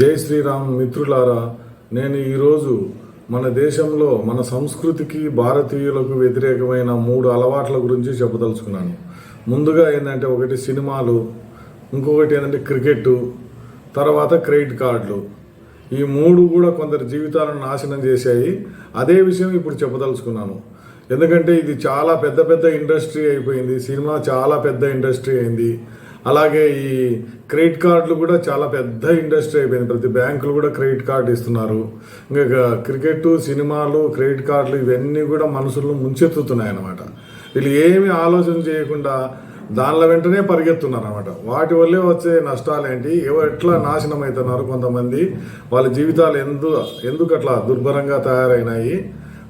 జై శ్రీరామ్ మిత్రులారా, నేను ఈరోజు మన దేశంలో మన సంస్కృతికి భారతీయులకు వ్యతిరేకమైన 3 అలవాట్ల గురించి చెప్పదలుచుకున్నాను. ముందుగా ఏంటంటే ఒకటి సినిమాలు, ఇంకొకటి ఏంటంటే క్రికెట్, తర్వాత క్రెడిట్ కార్డులు. ఈ 3 కూడా కొందరి జీవితాలను నాశనం చేశాయి. అదే విషయం ఇప్పుడు చెప్పదలుచుకున్నాను. ఎందుకంటే ఇది చాలా పెద్ద ఇండస్ట్రీ అయిపోయింది. సినిమా చాలా పెద్ద ఇండస్ట్రీ అయింది. అలాగే ఈ క్రెడిట్ కార్డులు కూడా చాలా పెద్ద ఇండస్ట్రీ అయిపోయింది. ప్రతి బ్యాంకులు కూడా క్రెడిట్ కార్డు ఇస్తున్నారు. ఇంకా క్రికెట్, సినిమాలు, క్రెడిట్ కార్డులు ఇవన్నీ కూడా మనుషులను ముంచెత్తుతున్నాయి అన్నమాట. వీళ్ళు ఏమి ఆలోచన చేయకుండా దానిలో వెంటనే పరిగెత్తున్నారు అనమాట. వాటి వల్లే వచ్చే నష్టాలు ఏంటి, ఎట్లా నాశనం అవుతున్నారు కొంతమంది, వాళ్ళ జీవితాలు ఎందుకు అట్లా దుర్భరంగా తయారైనాయి,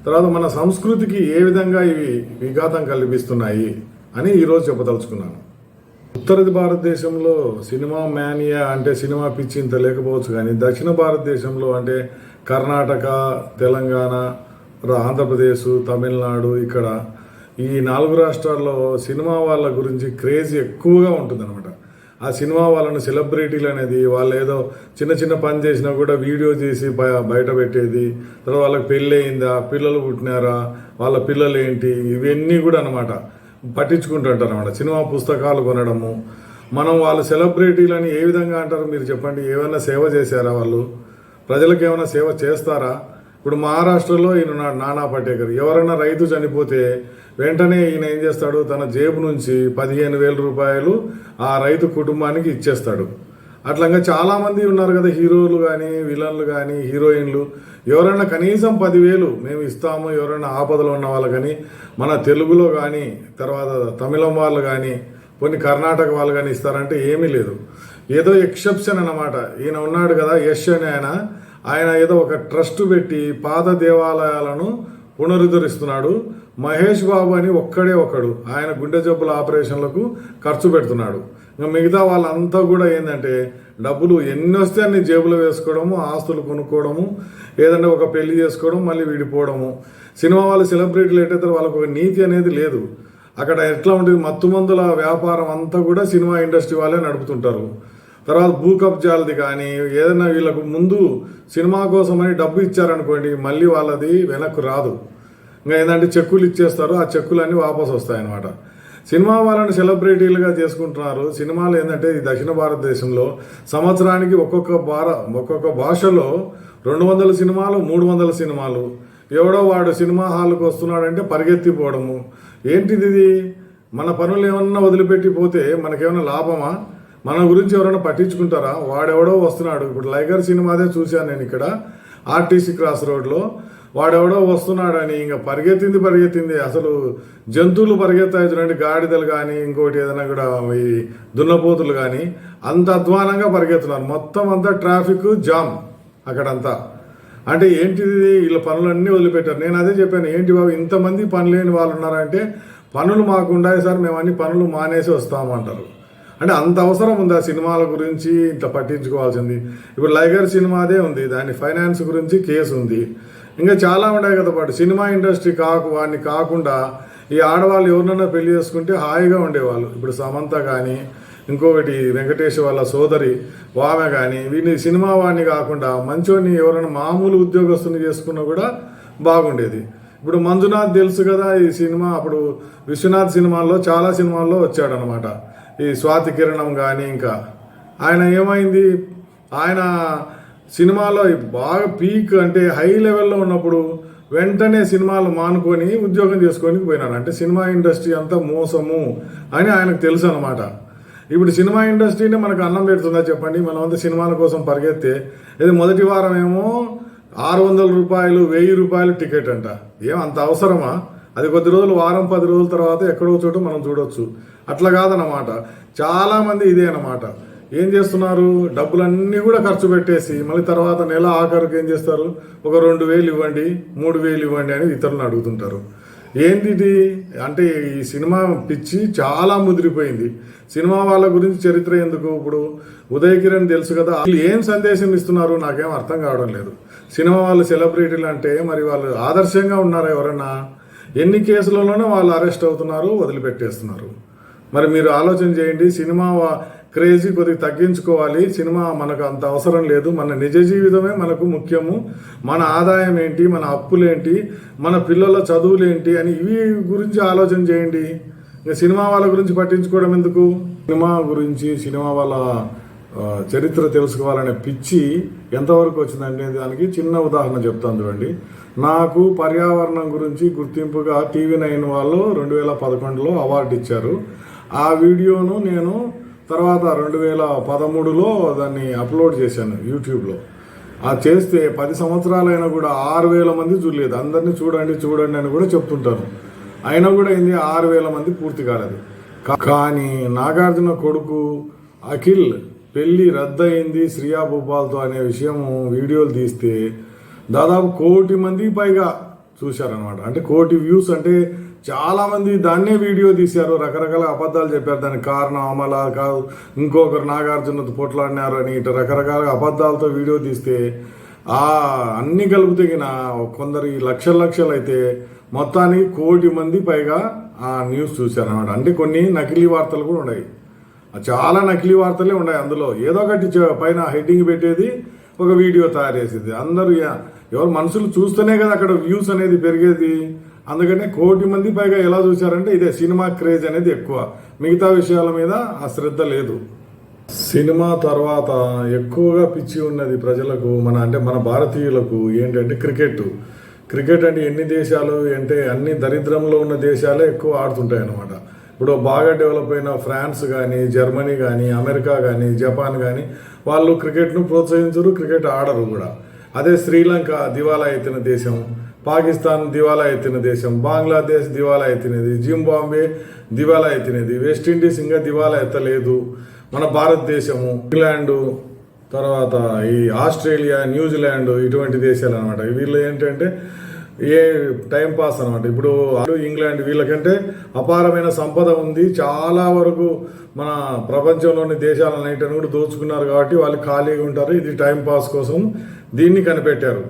తర్వాత మన సంస్కృతికి ఏ విధంగా ఇవి విఘాతం కల్పిస్తున్నాయి అని ఈరోజు చెప్పదలుచుకున్నాను. ఉత్తర భారతదేశంలో సినిమా మేనియా అంటే సినిమా పిచ్చి ఇంత లేకపోవచ్చు, కానీ దక్షిణ భారతదేశంలో అంటే కర్ణాటక, తెలంగాణ, ఆంధ్రప్రదేశ్, తమిళనాడు, ఇక్కడ ఈ 4 రాష్ట్రాల్లో సినిమా వాళ్ళ గురించి క్రేజ్ ఎక్కువగా ఉంటుందన్నమాట. ఆ సినిమా వాళ్ళని సెలబ్రిటీలు అనేది వాళ్ళు ఏదో చిన్న పని చేసినా కూడా వీడియో చేసి బయట పెట్టేది, తర్వాత వాళ్ళకి పెళ్ళి అయిందా, పిల్లలు పుట్టినారా, వాళ్ళ పిల్లలు ఏంటి, ఇవన్నీ కూడా అనమాట పట్టించుకుంటుంటారు అనమాట. సినిమా పుస్తకాలు కొనడము. మనం వాళ్ళు సెలబ్రిటీలని ఏ విధంగా అంటారు మీరు చెప్పండి? ఏమైనా సేవ చేశారా వాళ్ళు? ప్రజలకు ఏమైనా సేవ చేస్తారా? ఇప్పుడు మహారాష్ట్రలో ఈయన నానా పటేకర్, ఎవరైనా రైతు చనిపోతే వెంటనే ఈయన ఏం చేస్తాడు, తన జేబు నుంచి 15,000 రూపాయలు ఆ రైతు కుటుంబానికి ఇచ్చేస్తాడు. అట్లా చాలామంది ఉన్నారు కదా, హీరోలు కానీ, విలన్లు కానీ, హీరోయిన్లు. ఎవరైనా కనీసం 10,000 మేము ఇస్తాము, ఎవరైనా ఆపదలో ఉన్న వాళ్ళు కానీ, మన తెలుగులో కానీ, తర్వాత తమిళం వాళ్ళు కానీ, కొన్ని కర్ణాటక వాళ్ళు కానీ ఇస్తారంటే ఏమీ లేదు. ఏదో ఎక్సెప్షన్ అన్నమాట. ఈయన ఉన్నాడు కదా యశ్ అని ఆయన ఏదో ఒక ట్రస్ట్ పెట్టి పాత దేవాలయాలను పునరుద్ధరిస్తున్నాడు. మహేష్ బాబు అని ఒకడు ఆయన గుండె జబ్బుల ఆపరేషన్లకు ఖర్చు పెడుతున్నాడు. ఇంకా మిగతా వాళ్ళంతా కూడా ఏంటంటే డబ్బులు ఎన్ని వస్తే అన్ని జేబులో వేసుకోవడము, ఆస్తులు కొనుక్కోవడము, ఏదంటే ఒక పెళ్లి చేసుకోవడం, మళ్ళీ విడిపోవడము. సినిమా వాళ్ళు సెలబ్రిటీలు ఏంటంటే వాళ్ళకు ఒక నీతి అనేది లేదు. అక్కడ ఎట్లా ఉంటుంది, మత్తుమందుల వ్యాపారం అంతా కూడా సినిమా ఇండస్ట్రీ వాళ్ళే నడుపుతుంటారు. తర్వాత భూకబ్జాలది కానీ, ఏదైనా వీళ్ళకు ముందు సినిమా కోసమని డబ్బు ఇచ్చారనుకోండి, మళ్ళీ వాళ్ళది వెనక్కు రాదు. ఇంకా ఏంటంటే చెక్కులు ఇచ్చేస్తారు, ఆ చెక్కులన్నీ వాపసు వస్తాయన్నమాట. సినిమా వాళ్ళని సెలబ్రిటీలుగా చేసుకుంటున్నారు. సినిమాలు ఏంటంటే ఈ దక్షిణ భారతదేశంలో సంవత్సరానికి ఒక్కొక్క భాషలో 200 సినిమాలు, 300 సినిమాలు. ఎవడో వాడు సినిమా హాల్కి వస్తున్నాడంటే పరిగెత్తిపోవడము. ఏంటిది ఇది? మన పనులు ఏమన్నా వదిలిపెట్టి పోతే మనకేమైనా లాభమా? మన గురించి ఎవరైనా పట్టించుకుంటారా? వాడెవడో వస్తున్నాడు. ఇప్పుడు లైగర్ సినిమాదే చూశాను నేను ఇక్కడ ఆర్టీసీ క్రాస్ రోడ్లో. వాడెవడో వస్తున్నాడని ఇంకా పరిగెత్తింది. అసలు జంతువులు పరిగెత్తాయి చూడండి, గాడిదలు కానీ, ఇంకోటి ఏదైనా కూడా ఈ దున్నపోతులు కానీ, అంత అధ్వానంగా పరిగెత్తున్నారు. మొత్తం అంతా ట్రాఫిక్ జామ్ అక్కడంతా. అంటే ఏంటిది, వీళ్ళ పనులన్నీ వదిలిపెట్టారు. నేను అదే చెప్పాను, ఏంటి బాబు ఇంతమంది పని లేని వాళ్ళు ఉన్నారంటే, పనులు మాకు ఉండాలి సార్, మేము అన్ని పనులు మానేసి వస్తామంటారు. అంటే అంత అవసరం ఉంది ఆ సినిమాల గురించి ఇంత పట్టించుకోవాల్సింది? ఇప్పుడు లైగర్ సినిమాదే ఉంది, దాని ఫైనాన్స్ గురించి కేసు ఉంది. ఇంకా చాలా ఉన్నాయి కదా. పాటు సినిమా ఇండస్ట్రీ వాడిని కాకుండా ఈ ఆడవాళ్ళు ఎవరినైనా పెళ్లి చేసుకుంటే హాయిగా ఉండేవాళ్ళు. ఇప్పుడు సమంత కానీ, ఇంకొకటి వెంకటేష్ వాళ్ళ సోదరి ఆమె కానీ, వీడిని సినిమా వాడిని కాకుండా మంచోని ఎవరైనా మామూలు ఉద్యోగస్తుని చేసుకున్నా కూడా బాగుండేది. ఇప్పుడు మంజునాథ్ తెలుసు కదా, ఈ సినిమా అప్పుడు విశ్వనాథ్ సినిమాల్లో చాలా సినిమాల్లో వచ్చాడనమాట. ఈ స్వాతి కిరణం కానీ, ఇంకా ఆయన ఏమైంది, ఆయన సినిమాలో బాగా పీక్ అంటే హై లెవెల్లో ఉన్నప్పుడు వెంటనే సినిమాలు మానుకొని ఉద్యోగం చేసుకొని పోయినాడు. అంటే సినిమా ఇండస్ట్రీ అంతా మోసము అని ఆయనకు తెలుసు అనమాట. ఇప్పుడు సినిమా ఇండస్ట్రీనే మనకు అన్నం పెడుతుందా చెప్పండి? మనం అంతా సినిమాల కోసం పరిగెత్తే ఇది మొదటి వారం ఏమో 600 రూపాయలు, 1000 రూపాయలు టికెట్ అంట. ఏం అంత అవసరమా? అది కొద్ది రోజులు, వారం 10 రోజుల తర్వాత ఎక్కడో చోట మనం చూడొచ్చు. అట్లా కాదన్నమాట. చాలామంది ఇదే అన్నమాట. ఏం చేస్తున్నారు, డబ్బులన్నీ కూడా ఖర్చు పెట్టేసి మళ్ళీ తర్వాత నెల ఆఖరికి ఏం చేస్తారు, ఒక 2,000 ఇవ్వండి, 3,000 ఇవ్వండి అని ఇతరులను అడుగుతుంటారు. ఏంటిది అంటే ఈ సినిమా పిచ్చి చాలా ముదిరిపోయింది. సినిమా వాళ్ళ గురించి చరిత్ర ఎందుకు? ఇప్పుడు ఉదయ్ కిరణ్ తెలుసు కదా, వాళ్ళు ఏం సందేశం ఇస్తున్నారు నాకేం అర్థం కావడం లేదు. సినిమా వాళ్ళు సెలబ్రిటీలు అంటే మరి వాళ్ళు ఆదర్శంగా ఉన్నారా ఎవరన్నా? ఎన్ని కేసులలోనే వాళ్ళు అరెస్ట్ అవుతున్నారు, వదిలిపెట్టేస్తున్నారు. మరి మీరు ఆలోచన చేయండి. సినిమా క్రేజీ కొద్దిగా తగ్గించుకోవాలి. సినిమా మనకు అంత అవసరం లేదు. మన నిజ జీవితమే మనకు ముఖ్యము. మన ఆదాయం ఏంటి, మన అప్పులేంటి, మన పిల్లల చదువులేంటి అని ఇవి గురించి ఆలోచన చేయండి. ఇంకా సినిమా వాళ్ళ గురించి పట్టించుకోవడం ఎందుకు? సినిమా గురించి, సినిమా వాళ్ళ చరిత్ర తెలుసుకోవాలనే పిచ్చి ఎంతవరకు వచ్చిందంటే దానికి చిన్న ఉదాహరణ చెప్తాను చూడండి. నాకు పర్యావరణం గురించి గుర్తింపుగా TV9 వాళ్ళు 2011లో అవార్డు ఇచ్చారు. ఆ వీడియోను నేను తర్వాత 2013లో దాన్ని అప్లోడ్ చేశాను యూట్యూబ్లో. అది చేస్తే 10 సంవత్సరాలైనా కూడా 6,000 మంది చూడలేదు. అందరినీ చూడండి చూడండి అని కూడా చెప్తుంటారు. అయినా కూడా ఏంది 6,000 మంది పూర్తి కాలేదు. కానీ నాగార్జున కొడుకు అఖిల్ పెళ్లి రద్దయింది శ్రియా భూపాల్తో అనే విషయం వీడియోలు తీస్తే దాదాపు 1 కోటి మందికి పైగా చూశారనమాట. అంటే 1 కోటి వ్యూస్. అంటే చాలా మంది దాన్నే వీడియో తీశారు, రకరకాల అబద్ధాలు చెప్పారు. దానికి కారణం అమలా కాదు, ఇంకొకరు నాగార్జునతో పొట్లాడినారు అని ఇట్లా రకరకాల అబద్ధాలతో వీడియో తీస్తే అన్ని కలిపితేగిన కొందరు లక్షలు అయితే మొత్తానికి 1 కోటి మంది పైగా ఆ న్యూస్ చూశారనమాట. అంటే కొన్ని నకిలీ వార్తలు కూడా ఉన్నాయి. చాలా నకిలీ వార్తలే ఉన్నాయి. అందులో ఏదో ఒకటి పైన హెడ్డింగ్ పెట్టేది, ఒక వీడియో తయారు చేసేది. అందరూ ఎవరు మనుషులు చూస్తేనే కదా అక్కడ వ్యూస్ అనేది పెరిగేది. అందుకనే 1 కోటి మంది పైగా ఎలా చూశారంటే ఇదే సినిమా క్రేజ్ అనేది ఎక్కువ. మిగతా విషయాల మీద ఆ శ్రద్ధ లేదు. సినిమా తర్వాత ఎక్కువగా పిచ్చి ఉన్నది ప్రజలకు, మన భారతీయులకు ఏంటంటే క్రికెట్ అంటే ఎన్ని దేశాలు అంటే అన్ని దరిద్రంలో ఉన్న దేశాలే ఎక్కువ ఆడుతుంటాయి అన్నమాట. ఇప్పుడు బాగా డెవలప్ అయిన ఫ్రాన్స్ కానీ, జర్మనీ కానీ, అమెరికా కానీ, జపాన్ కానీ వాళ్ళు క్రికెట్ను ప్రోత్సహించరు, క్రికెట్ ఆడరు కూడా. అదే శ్రీలంక దివాలా ఎత్తిన దేశం, పాకిస్తాన్ దివాలా ఎత్తిన దేశం, బంగ్లాదేశ్ దివాలా ఎత్తినది, జింబాబ్వే దివాలా ఎత్తినది, వెస్టిండీస్ ఇంకా దివాలా ఎత్తలేదు. మన భారతదేశము, ఇంగ్లాండు, తర్వాత ఈ ఆస్ట్రేలియా, న్యూజిలాండ్ ఇటువంటి దేశాలు అనమాట. వీళ్ళు ఏంటంటే ఏ టైం పాస్ అనమాట. ఇప్పుడు ఇంగ్లాండ్ వీళ్ళకంటే అపారమైన సంపద ఉంది. చాలా వరకు మన ప్రపంచంలోని దేశాలన్నింటిని కూడా దోచుకున్నారు కాబట్టి వాళ్ళు ఖాళీగా ఉంటారు. ఇది టైం పాస్ కోసం దీన్ని కనిపెట్టారు.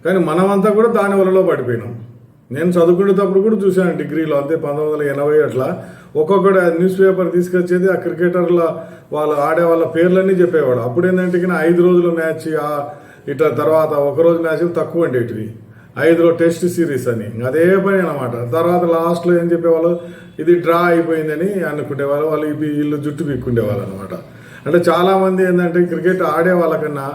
కానీ మనమంతా కూడా దాని వలలో పడిపోయినాం. నేను చదువుకునేటప్పుడు కూడా చూశాను డిగ్రీలో, అంతే 1980 అట్లా ఒక్కొక్కటి న్యూస్ పేపర్ తీసుకొచ్చేది ఆ క్రికెటర్ల వాళ్ళు ఆడే వాళ్ళ పేర్లన్నీ చెప్పేవాడు. అప్పుడు ఏంటంటే 5 రోజుల మ్యాచ్ ఇట్లా, తర్వాత ఒకరోజు మ్యాచ్లు తక్కువ ఉండేటివి, 5లో టెస్ట్ సిరీస్ అని అదే పని అనమాట. తర్వాత లాస్ట్లో ఏం చెప్పేవాళ్ళు, ఇది డ్రా అయిపోయిందని అనుకునేవాళ్ళు. వాళ్ళు వీళ్ళు జుట్టు పీక్కుండేవాళ్ళు అనమాట. అంటే చాలామంది ఏంటంటే క్రికెట్ ఆడే వాళ్ళకన్నా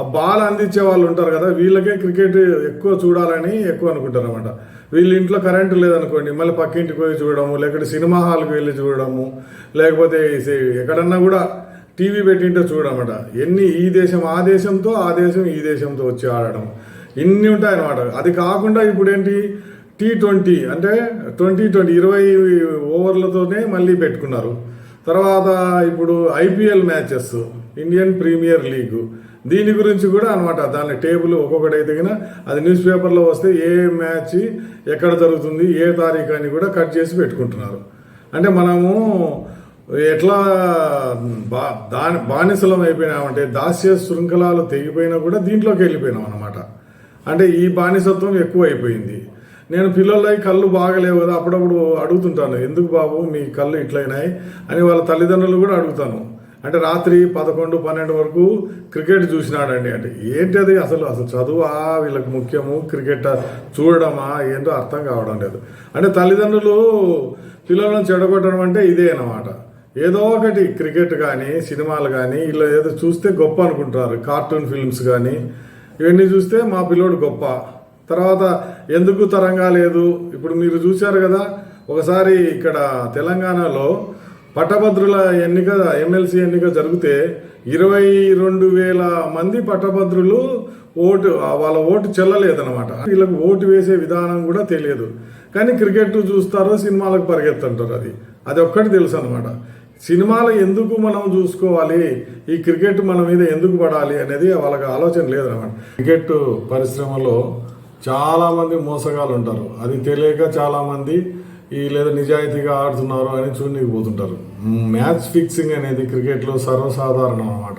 ఆ బాల్ అందించే వాళ్ళు ఉంటారు కదా, వీళ్ళకే క్రికెట్ ఎక్కువ చూడాలని ఎక్కువ అనుకుంటారు అనమాట. వీళ్ళ ఇంట్లో కరెంటు లేదనుకోండి, మళ్ళీ పక్కింటికి పోయి చూడడము, లేకపోతే సినిమా హాల్కి వెళ్ళి చూడడము, లేకపోతే ఎక్కడన్నా కూడా టీవీ పెట్టింటే చూడమట. ఈ దేశం ఆ దేశంతో, ఆ దేశం ఈ దేశంతో వచ్చి ఆడడం ఇన్ని ఉంటాయన్నమాట. అది కాకుండా ఇప్పుడు ఏంటి T20 అంటే 20 ఓవర్లతోనే మళ్ళీ పెట్టుకున్నారు. తర్వాత ఇప్పుడు IPL matches, Indian Premier League, దీని గురించి కూడా అనమాట. దాని టేబుల్ ఒక్కొక్కటి అయితే అది న్యూస్ పేపర్లో వస్తే ఏ మ్యాచ్ ఎక్కడ జరుగుతుంది, ఏ తారీఖు అని కూడా కట్ చేసి పెట్టుకుంటున్నారు. అంటే మనము ఎట్లా బానిసలం అయిపోయినామంటే, దాస్య శృంఖలాలు తెగిపోయినా కూడా దీంట్లోకి వెళ్ళిపోయినాం అనమాట. అంటే ఈ బానిసత్వం ఎక్కువ అయిపోయింది. నేను పిల్లలకి కళ్ళు బాగలేవు కదా, అప్పుడప్పుడు అడుగుతుంటాను, ఎందుకు బాబు మీ కళ్ళు ఇట్లయినాయి అని వాళ్ళ తల్లిదండ్రులు కూడా అడుగుతాను. అంటే రాత్రి 11, 12 వరకు క్రికెట్ చూసినాడండి అంటే ఏంటి అది, అసలు చదువా వీళ్ళకి ముఖ్యము, క్రికెట్ చూడడమా ఏంటో అర్థం కావడం లేదు. అంటే తల్లిదండ్రులు పిల్లలను చెడగొట్టడం అంటే ఇదే అన్నమాట. ఏదో ఒకటి క్రికెట్ కానీ, సినిమాలు కానీ ఇలా ఏదో చూస్తే గొప్ప అనుకుంటారు. కార్టూన్ ఫిల్మ్స్ కానీ ఇవన్నీ చూస్తే మా పిల్లోడు గొప్ప. తర్వాత ఎందుకు తరంగా లేదు, ఇప్పుడు మీరు చూశారు కదా, ఒకసారి ఇక్కడ తెలంగాణలో పట్టభద్రుల ఎన్నిక, ఎమ్మెల్సీ ఎన్నిక జరిగితే 22,000 మంది పట్టభద్రులు వాళ్ళ ఓటు చెల్లలేదన్నమాట. వీళ్ళకి ఓటు వేసే విధానం కూడా తెలియదు. కానీ క్రికెట్ చూస్తారు, సినిమాలకు పరిగెత్తుంటారు. అది ఒక్కటి తెలుసు అనమాట. సినిమాలు ఎందుకు మనం చూసుకోవాలి, ఈ క్రికెట్ మన మీద ఎందుకు పడాలి అనేది వాళ్ళకి ఆలోచన లేదన్నమాట. క్రికెట్ పరిశ్రమలో చాలామంది మోసగాళ్ళు ఉంటారు. అది తెలియక చాలామంది లేదా నిజాయితీగా ఆడుతున్నారు అని చూడడానికి పోతుంటారు. మ్యాచ్ ఫిక్సింగ్ అనేది క్రికెట్లో సర్వసాధారణం అనమాట.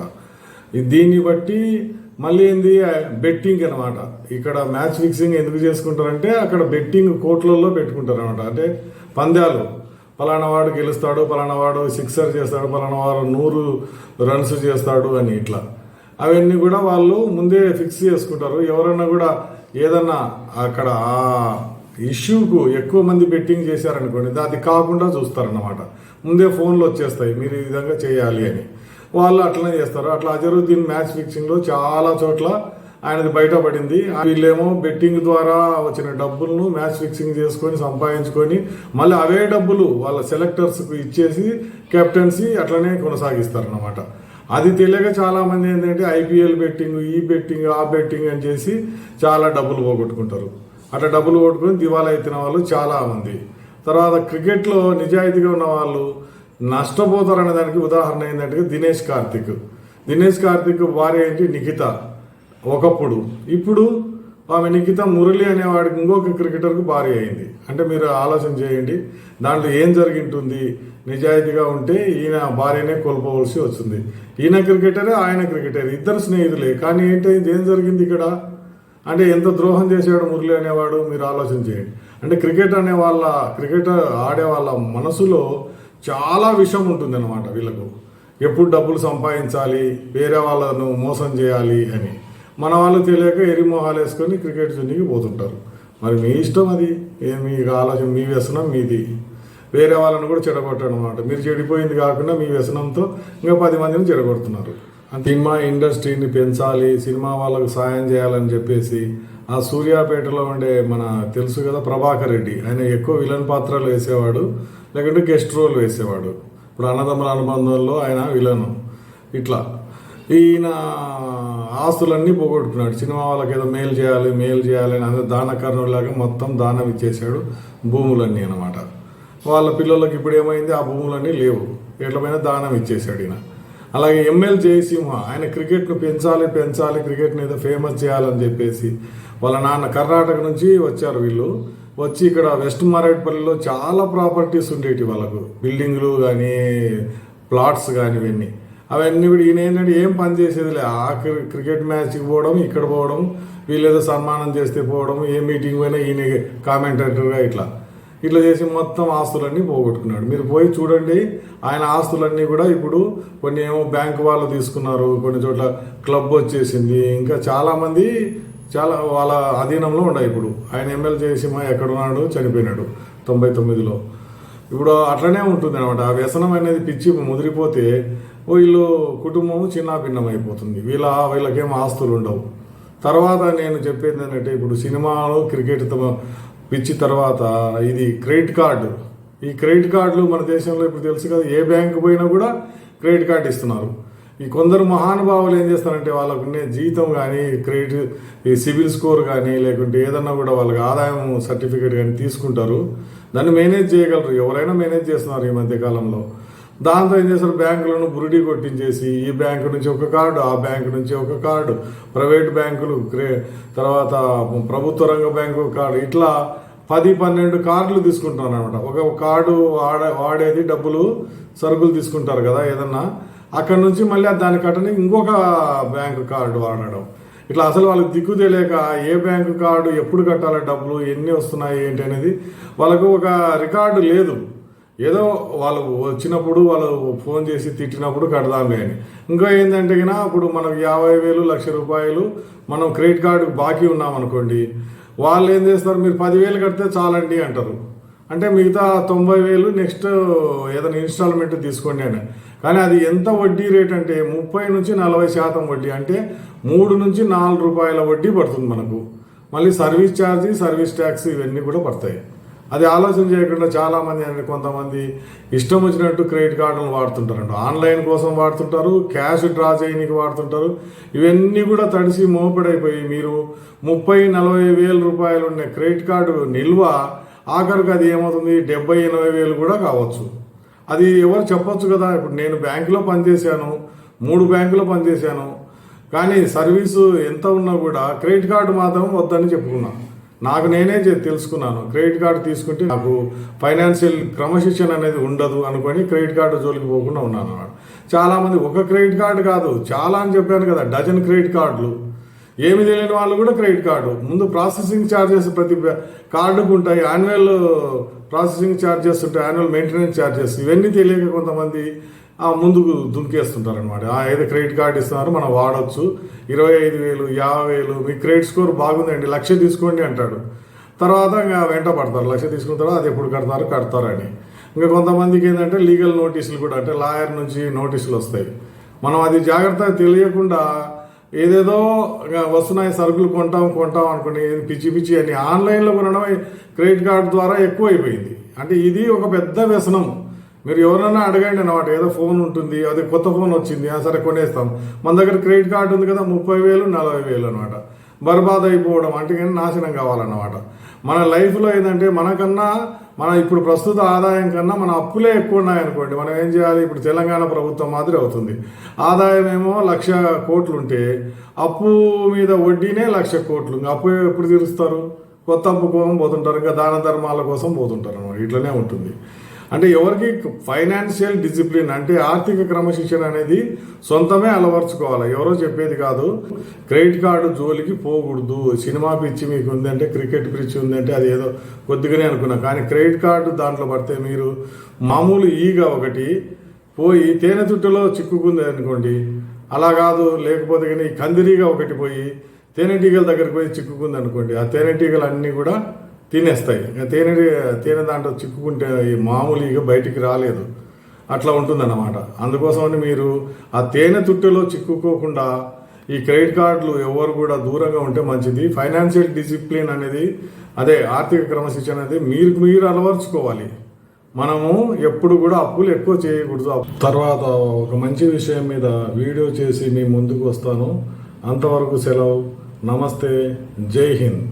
దీన్ని బట్టి మళ్ళీ ఏంది బెట్టింగ్ అనమాట. ఇక్కడ మ్యాచ్ ఫిక్సింగ్ ఎందుకు చేసుకుంటారంటే అక్కడ బెట్టింగ్ కోట్లలో పెట్టుకుంటారు అనమాట. అంటే పందాలు పలానా వాడు గెలుస్తాడు, పలానా వాడు సిక్సర్ చేస్తాడు, పలానా వాడు 100 రన్స్ చేస్తాడు అని ఇట్లా అవన్నీ కూడా వాళ్ళు ముందే ఫిక్స్ చేసుకుంటారు. ఎవరైనా కూడా ఏదన్నా అక్కడ ఆ ఇష్యూకు ఎక్కువ మంది బెట్టింగ్ చేశారనుకోండి, అది కాకుండా చూస్తారన్నమాట. ముందే ఫోన్లు వచ్చేస్తాయి మీరు ఈ విధంగా చేయాలి అని, వాళ్ళు అట్లనే చేస్తారు. అట్లా అజరుద్దీన్ మ్యాచ్ ఫిక్సింగ్లో చాలా చోట్ల ఆయనది బయటపడింది. వీళ్ళేమో బెట్టింగ్ ద్వారా వచ్చిన డబ్బులను మ్యాచ్ ఫిక్సింగ్ చేసుకొని సంపాదించుకొని మళ్ళీ అవే డబ్బులు వాళ్ళ సెలెక్టర్స్కు ఇచ్చేసి కెప్టెన్సీ అట్లనే కొనసాగిస్తారన్నమాట. అది తెలియక చాలామంది ఏంటంటే ఐపీఎల్ బెట్టింగ్, ఈ బెట్టింగ్, ఆ బెట్టింగ్ అని చేసి చాలా డబ్బులు పోగొట్టుకుంటారు. అట్లా డబ్బులు పోగొట్టుకొని దివాలా ఎత్తిన వాళ్ళు చాలామంది. తర్వాత క్రికెట్లో నిజాయితీగా ఉన్న వాళ్ళు నష్టపోతారనే దానికి ఉదాహరణ ఏంటంటే దినేష్ కార్తిక్ భార్య ఏంటి నిఖిత ఒకప్పుడు. ఇప్పుడు ఆమె నిఖిత మురళి అనేవాడికి ఇంకొక క్రికెటర్కు భార్య అయింది. అంటే మీరు ఆలోచన చేయండి దాంట్లో ఏం జరిగింటుంది. నిజాయితీగా ఉంటే ఈయన భార్యనే కోల్పోవలసి వస్తుంది. ఈయన క్రికెటరే, ఆయన క్రికెటర్, ఇద్దరు స్నేహితులే. కానీ ఏం జరిగింది ఇక్కడ అంటే ఎంత ద్రోహం చేశాడు మురళి అనేవాడు మీరు ఆలోచన చేయండి. అంటే క్రికెట్ ఆడే వాళ్ళ మనసులో చాలా విషయం ఉంటుంది అన్నమాట. వీళ్ళకు ఎప్పుడు డబ్బులు సంపాదించాలి, వేరే వాళ్ళను మోసం చేయాలి అని మన వాళ్ళు తెలియక ఎరిమోహాలు వేసుకొని క్రికెట్ చున్నీకి పోతుంటారు. మరి మీ ఇష్టం, అది మీ ఆలోచన, మీ వ్యసనం మీది. వేరే వాళ్ళని కూడా చెడగొట్టడం అనమాట. మీరు చెడిపోయింది కాకుండా మీ వ్యసనంతో ఇంకా 10 మందిని చెడగొడుతున్నారు. సినిమా ఇండస్ట్రీని పెంచాలి, సినిమా వాళ్ళకు సాయం చేయాలని చెప్పేసి ఆ సూర్యాపేటలో ఉండే మన తెలుసు కదా ప్రభాకర్ రెడ్డి, ఆయన ఎక్కువ విలన్ పాత్రలు వేసేవాడు, లేకుంటే గెస్ట్ రోల్ వేసేవాడు. ఇప్పుడు అన్నదమ్ముల అనుబంధంలో ఆయన విలను. ఇట్లా ఈయన ఆస్తులన్నీ పోగొట్టుకున్నాడు. సినిమా వాళ్ళకి ఏదో మేలు చేయాలి అని అందరూ దానకర్ణులాగా మొత్తం దానం ఇచ్చేసాడు భూములన్నీ అనమాట. వాళ్ళ పిల్లలకి ఇప్పుడు ఏమైంది, ఆ భూములన్నీ లేవు, ఎట్లమైనా దానం ఇచ్చేసాడు ఈయన. అలాగే ఎమ్మెల్యే జయసింహ, ఆయన క్రికెట్ను పెంచాలి, క్రికెట్ని ఏదో ఫేమస్ చేయాలని చెప్పేసి వాళ్ళ నాన్న కర్ణాటక నుంచి వచ్చారు. వీళ్ళు వచ్చి ఇక్కడ వెస్ట్ మారేడుపల్లిలో చాలా ప్రాపర్టీస్ ఉండేవి వాళ్ళకు, బిల్డింగ్లు కానీ ప్లాట్స్ కానీ ఇవన్నీ. అవన్నీ కూడా ఈయన ఏంటంటే ఏం పని చేసేదిలే, ఆ క్రికెట్ మ్యాచ్కి పోవడం, ఇక్కడ పోవడం, వీళ్ళు ఏదో సన్మానం చేస్తే పోవడం, ఏ మీటింగ్ పోయినా ఈయన కామెంటేటర్గా ఇట్లా చేసి మొత్తం ఆస్తులన్నీ పోగొట్టుకున్నాడు. మీరు పోయి చూడండి ఆయన ఆస్తులన్నీ కూడా ఇప్పుడు కొన్ని ఏమో బ్యాంకు వాళ్ళు తీసుకున్నారు, కొన్ని చోట్ల క్లబ్ వచ్చేసింది, ఇంకా చాలామంది వాళ్ళ అధీనంలో ఉన్నాయి. ఇప్పుడు ఆయన ఎమ్మెల్యే జయసింహ ఎక్కడున్నాడు, చనిపోయినాడు 99లో. ఇప్పుడు అట్లనే ఉంటుంది అనమాట. ఆ వ్యసనం అనేది పిచ్చి ముదిరిపోతే వీళ్ళు కుటుంబము చిన్నాభిన్నం అయిపోతుంది. వీళ్ళకేం ఆస్తులు ఉండవు. తర్వాత నేను చెప్పేది ఏంటంటే ఇప్పుడు సినిమాలో క్రికెట్ పిచ్చి తర్వాత ఇది క్రెడిట్ కార్డు. ఈ క్రెడిట్ కార్డులు మన దేశంలో ఇప్పుడు తెలుసు కదా, ఏ బ్యాంకు పోయినా కూడా క్రెడిట్ కార్డు ఇస్తున్నారు. ఈ కొందరు మహానుభావులు ఏం చేస్తారంటే వాళ్ళకు జీతం కానీ ఈ సిబిల్ స్కోర్ కానీ లేకుంటే ఏదన్నా కూడా వాళ్ళకి ఆదాయం సర్టిఫికేట్ కానీ తీసుకుంటారు. దాన్ని మేనేజ్ చేయగలరు, ఎవరైనా మేనేజ్ చేస్తున్నారు ఈ మధ్యకాలంలో. దాంతో ఏం చేస్తారు, బ్యాంకులను బురిడి కొట్టించేసి ఈ బ్యాంకు నుంచి ఒక కార్డు, ఆ బ్యాంకు నుంచి ఒక కార్డు, ప్రైవేట్ బ్యాంకులు, తర్వాత ప్రభుత్వ రంగ బ్యాంకు కార్డు, ఇట్లా 10-12 కార్డులు తీసుకుంటున్నారు అనమాట. ఒక కార్డు వాడేది డబ్బులు సరుకులు తీసుకుంటారు కదా ఏదన్నా, అక్కడ నుంచి మళ్ళీ దాన్ని కట్టడానికి ఇంకొక బ్యాంకు కార్డు వాడడం. ఇట్లా అసలు వాళ్ళకి దిక్కు తెలియక ఏ బ్యాంకు కార్డు ఎప్పుడు కట్టాలి, డబ్బులు ఎన్ని వస్తున్నాయి ఏంటి అనేది వాళ్ళకు ఒక రికార్డు లేదు. ఏదో వాళ్ళు వచ్చినప్పుడు వాళ్ళు ఫోన్ చేసి తిట్టినప్పుడు కడదాంలే అని. ఇంకా ఏంటంటే కన్నా ఇప్పుడు మనకు 50,000, ₹1,00,000 మనం క్రెడిట్ కార్డు బాకీ ఉన్నామనుకోండి, వాళ్ళు ఏం చేస్తారు, మీరు 10,000 కడితే చాలండి అంటారు. అంటే మిగతా 90,000 నెక్స్ట్ ఏదైనా ఇన్స్టాల్మెంట్ తీసుకోండి అని. కానీ అది ఎంత వడ్డీ రేట్ అంటే 30-40% వడ్డీ, అంటే ₹3-4 వడ్డీ పడుతుంది మనకు. మళ్ళీ సర్వీస్ ఛార్జీ, సర్వీస్ ట్యాక్స్ ఇవన్నీ కూడా పడతాయి. అది ఆలోచన చేయకుండా చాలామంది అంటే కొంతమంది ఇష్టం వచ్చినట్టు క్రెడిట్ కార్డులను వాడుతుంటారంట. ఆన్లైన్ కోసం వాడుతుంటారు, క్యాష్ డ్రా చేయడానికి వాడుతుంటారు. ఇవన్నీ కూడా తడిసి మోపడైపోయి మీరు 30-40 వేల రూపాయలు ఉన్న క్రెడిట్ కార్డు నిల్వ ఆఖరికి అది ఏమవుతుంది 70-80 వేలు కూడా కావచ్చు. అది ఎవరు చెప్పొచ్చు కదా. ఇప్పుడు నేను బ్యాంకులో పనిచేశాను, 3 బ్యాంకులో పనిచేశాను, కానీ సర్వీసు ఎంత ఉన్నా కూడా క్రెడిట్ కార్డు మాత్రం వద్దని చెప్పుకున్నాను. నాకు నేనే తెలుసుకున్నాను, క్రెడిట్ కార్డు తీసుకుంటే నాకు ఫైనాన్షియల్ క్రమశిక్షణ అనేది ఉండదు అనుకొని క్రెడిట్ కార్డు జోలికి పోకుండా ఉన్నాను అన్నాడు. చాలామంది ఒక క్రెడిట్ కార్డు కాదు చాలా అని చెప్పాను కదా, డజన్ క్రెడిట్ కార్డులు. ఏమి తెలియని వాళ్ళు కూడా క్రెడిట్ కార్డు ముందు ప్రాసెసింగ్ ఛార్జెస్ ప్రతి కార్డుకు ఉంటాయి, యాన్యువల్ ప్రాసెసింగ్ ఛార్జెస్ ఉంటాయి, యాన్యువల్ మెయింటెనెన్స్ ఛార్జెస్, ఇవన్నీ తెలియక కొంతమంది ముందుకు దుంకేస్తుంటారు అనమాట. ఏదో క్రెడిట్ కార్డు ఇస్తున్నారు మనం వాడచ్చు, 25,000 50,000 మీ క్రెడిట్ స్కోర్ బాగుందండి 1,00,000 తీసుకోండి అంటాడు. తర్వాత ఇంకా వెంట పడతారు, 1,00,000 తీసుకున్న తర్వాత అది ఎప్పుడు కడతారని. ఇంకా కొంతమందికి ఏంటంటే లీగల్ నోటీసులు కూడా, అంటే లాయర్ నుంచి నోటీసులు వస్తాయి. మనం అది జాగ్రత్తగా తెలియకుండా ఏదేదో వస్తున్నాయి సరుకులు కొంటాం అనుకుని పిచ్చి అని ఆన్లైన్లో కొనడం క్రెడిట్ కార్డు ద్వారా ఎక్కువ అయిపోయింది. అంటే ఇది ఒక పెద్ద వ్యసనం. మీరు ఎవరైనా అడగండి అన్నమాట, ఏదో ఫోన్ ఉంటుంది, అదే కొత్త ఫోన్ వచ్చింది, సరే కొనేస్తాం, మన దగ్గర క్రెడిట్ కార్డు ఉంది కదా 30,000 40,000 అనమాట. బర్బాద్ అయిపోవడం అంటే కానీ నాశనం కావాలన్నమాట. మన లైఫ్లో ఏంటంటే మన ఇప్పుడు ప్రస్తుత ఆదాయం కన్నా మన అప్పులే ఎక్కువ ఉన్నాయనుకోండి, మనం ఏం చేయాలి? ఇప్పుడు తెలంగాణ ప్రభుత్వం మాదిరి అవుతుంది. ఆదాయం ఏమో 1,00,000 కోట్లు ఉంటే అప్పు మీద వడ్డీనే 1,00,000 కోట్లు. ఇంకా అప్పు ఎప్పుడు తీరుస్తారు? కొత్త అప్పు కోసం పోతుంటారు, ఇంకా దాన ధర్మాల కోసం పోతుంటారు అన్నమాట. ఇట్లనే ఉంటుంది. అంటే ఎవరికి ఫైనాన్షియల్ డిసిప్లిన్ అంటే ఆర్థిక క్రమశిక్షణ అనేది సొంతమే అలవర్చుకోవాలి, ఎవరో చెప్పేది కాదు. క్రెడిట్ కార్డు జోలికి పోకూడదు. సినిమా పిచ్చి మీకు ఉందంటే, క్రికెట్ పిచ్చి ఉందంటే అది ఏదో కొద్దిగానే అనుకున్నా, కానీ క్రెడిట్ కార్డు దాంట్లో పడితే మీరు మామూలు ఈగ ఒకటి పోయి తేనె తుట్టలో చిక్కుకుంది అనుకోండి, అలా కాదు. లేకపోతే కానీ కందిరీగా ఒకటి పోయి తేనెటీగల దగ్గరికి పోయి చిక్కుకుంది అనుకోండి, ఆ తేనెటీగలు అన్నీ కూడా తినేస్తాయి. తేనె దాంట్లో చిక్కుకుంటే మామూలుగా బయటికి రాలేదు, అట్లా ఉంటుందన్నమాట. అందుకోసమని మీరు ఆ తేనె తుట్టెలో చిక్కుకోకుండా ఈ క్రెడిట్ కార్డులు ఎవరు కూడా దూరంగా ఉంటే మంచిది. ఫైనాన్షియల్ డిసిప్లిన్ అనేది, అదే ఆర్థిక క్రమశిక్షణ అనేది మీరు అలవర్చుకోవాలి. మనము ఎప్పుడు కూడా అప్పులు ఎక్కువ చేయకూడదు. తర్వాత ఒక మంచి విషయం మీద వీడియో చేసి మీ ముందుకు వస్తాను. అంతవరకు సెలవు. నమస్తే. జై హింద్.